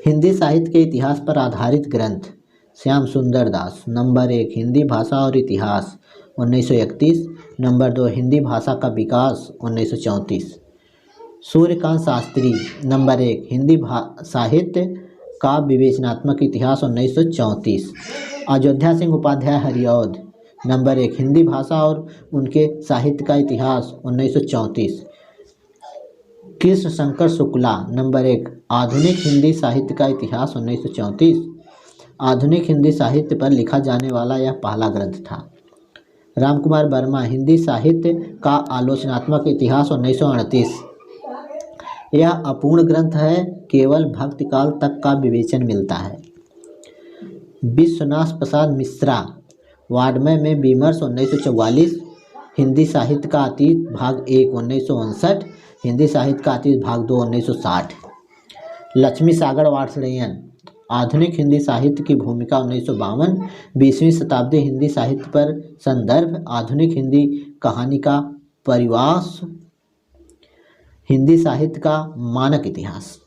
हिंदी साहित्य के इतिहास पर आधारित ग्रंथ श्याम सुंदर दास। नंबर 1 हिंदी भाषा और इतिहास 1931। नंबर 2 हिंदी भाषा का विकास 1934। सूर्यकांत शास्त्री। नंबर 1 हिंदी साहित्य का विवेचनात्मक इतिहास 1934। अयोध्या सिंह उपाध्याय हरिऔध। नंबर 1 हिंदी भाषा और उनके साहित्य का इतिहास 1934। कृष्ण शंकर शुक्ला। नंबर 1 आधुनिक हिंदी साहित्य का इतिहास 1934। आधुनिक हिंदी साहित्य पर लिखा जाने वाला यह पहला ग्रंथ था। रामकुमार वर्मा। हिंदी साहित्य का आलोचनात्मक इतिहास 1938। यह अपूर्ण ग्रंथ है, केवल भक्ति काल तक का विवेचन मिलता है। विश्वनाथ प्रसाद मिश्रा। वाङ्मय में विमर्श 1944। हिंदी साहित्य का अतीत भाग 1 1959। हिंदी साहित्य का अतीत भाग 2 1960। लक्ष्मी सागर वात्स्यायन। आधुनिक हिंदी साहित्य की भूमिका 1952। 20वीं शताब्दी हिंदी साहित्य पर संदर्भ। आधुनिक हिंदी कहानी का परिवास। हिंदी साहित्य का मानक इतिहास।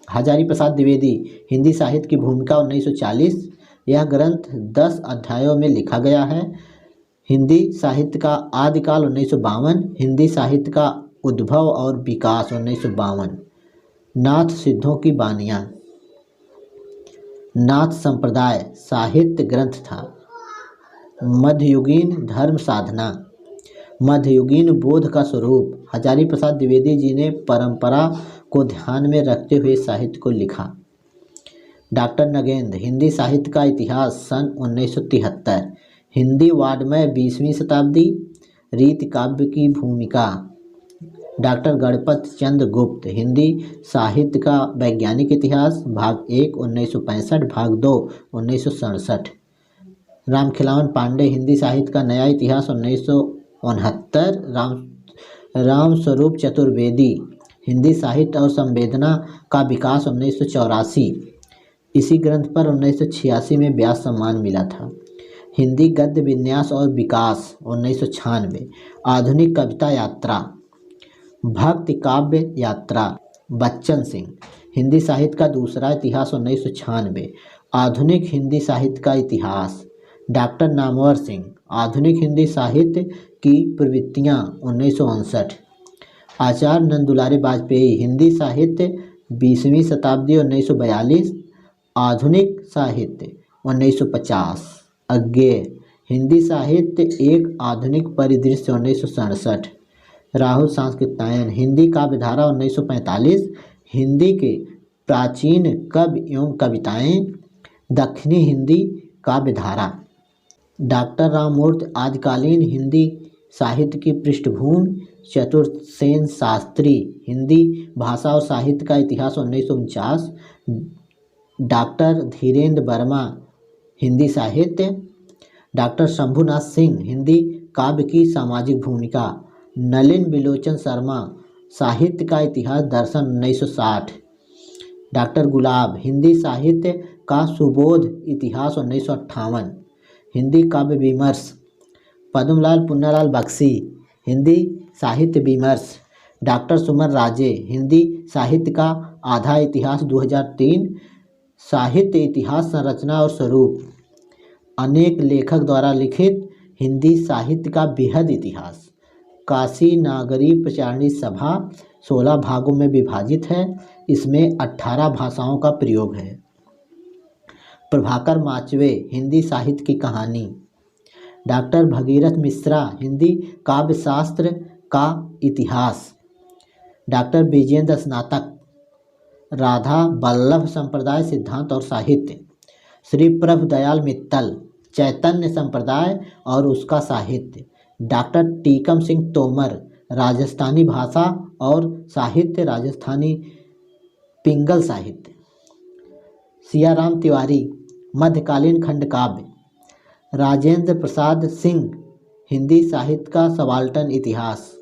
हजारी प्रसाद द्विवेदी। हिंदी साहित्य की भूमिका 1940। यह ग्रंथ 10 अध्यायों में लिखा गया है। हिंदी साहित्य का आदिकाल 1952। हिंदी साहित्य का उद्भव और विकास 1952। नाथ सिद्धों की बानियाँ। नाथ संप्रदाय साहित्य ग्रंथ था। मध्ययुगीन धर्म साधना। मध्ययुगीन बोध का स्वरूप। हजारी प्रसाद द्विवेदी जी ने परंपरा को ध्यान में रखते हुए साहित्य को लिखा। डॉक्टर नगेंद्र। हिंदी साहित्य का इतिहास सन 1973। हिंदी वाङ्मय 20वीं शताब्दी। रीति काव्य की भूमिका। डॉक्टर गणपत चंद्र गुप्त। हिंदी साहित्य का वैज्ञानिक इतिहास भाग 1 1965। भाग 2 1967। रामखिलावन पांडे। हिंदी साहित्य का नया इतिहास 1969। रामस्वरूप चतुर्वेदी। हिंदी साहित्य और संवेदना का विकास 1984। इसी ग्रंथ पर 1986 में व्यास सम्मान मिला था। हिंदी गद्य विन्यास और विकास 1996। आधुनिक कविता यात्रा। भक्ति काव्य यात्रा। बच्चन सिंह। हिंदी साहित्य का दूसरा इतिहास 1996। आधुनिक हिंदी साहित्य का इतिहास। डॉक्टर नामवर सिंह। आधुनिक हिंदी साहित्य की प्रवृत्तियाँ 1959। आचार्य नंदुलारे वाजपेयी। हिंदी साहित्य 20वीं शताब्दी 1942। आधुनिक साहित्य 1950। अज्ञेय। हिंदी साहित्य एक आधुनिक परिदृश्य 1967। राहुल सांकृत्यायन। हिंदी काव्यधारा 1945। हिंदी के प्राचीन कवि एवं कविताएं। दक्षिणी हिंदी काव्यधारा। डॉक्टर राममूर्ति। आदिकालीन हिंदी साहित्य की पृष्ठभूमि। चतुर्सेन शास्त्री। हिंदी भाषा और साहित्य का इतिहास 1949। डॉक्टर धीरेन्द्र वर्मा। हिंदी साहित्य। डॉक्टर शंभुनाथ सिंह। हिंदी काव्य की सामाजिक भूमिका। नलिन बिलोचन शर्मा। साहित्य का इतिहास दर्शन 1960। डॉक्टर गुलाब। हिंदी साहित्य का सुबोध इतिहास 1958। हिंदी काव्य विमर्श। पद्मलाल पुन्नालाल बख्शी। हिंदी साहित्य विमर्श। डॉक्टर सुमन राजे। हिंदी साहित्य का आधा इतिहास 2003। साहित्य इतिहास संरचना और स्वरूप। अनेक लेखक द्वारा लिखित हिंदी साहित्य का बृहद इतिहास। काशी नागरी प्रचारिणी सभा 16 भागों में विभाजित है। इसमें 18 भाषाओं का प्रयोग है। प्रभाकर माचवे। हिंदी साहित्य की कहानी। डॉक्टर भगीरथ मिश्रा। हिंदी काव्य शास्त्र का इतिहास। डॉक्टर विजेंद्र स्नातक। राधा वल्लभ संप्रदाय सिद्धांत और साहित्य। श्री प्रभु दयाल मित्तल। चैतन्य संप्रदाय और उसका साहित्य। डॉक्टर टीकम सिंह तोमर। राजस्थानी भाषा और साहित्य। राजस्थानी पिंगल साहित्य। सियाराम तिवारी। मध्यकालीन खंड काव्य। राजेंद्र प्रसाद सिंह। हिंदी साहित्य का सबाल्टर्न इतिहास।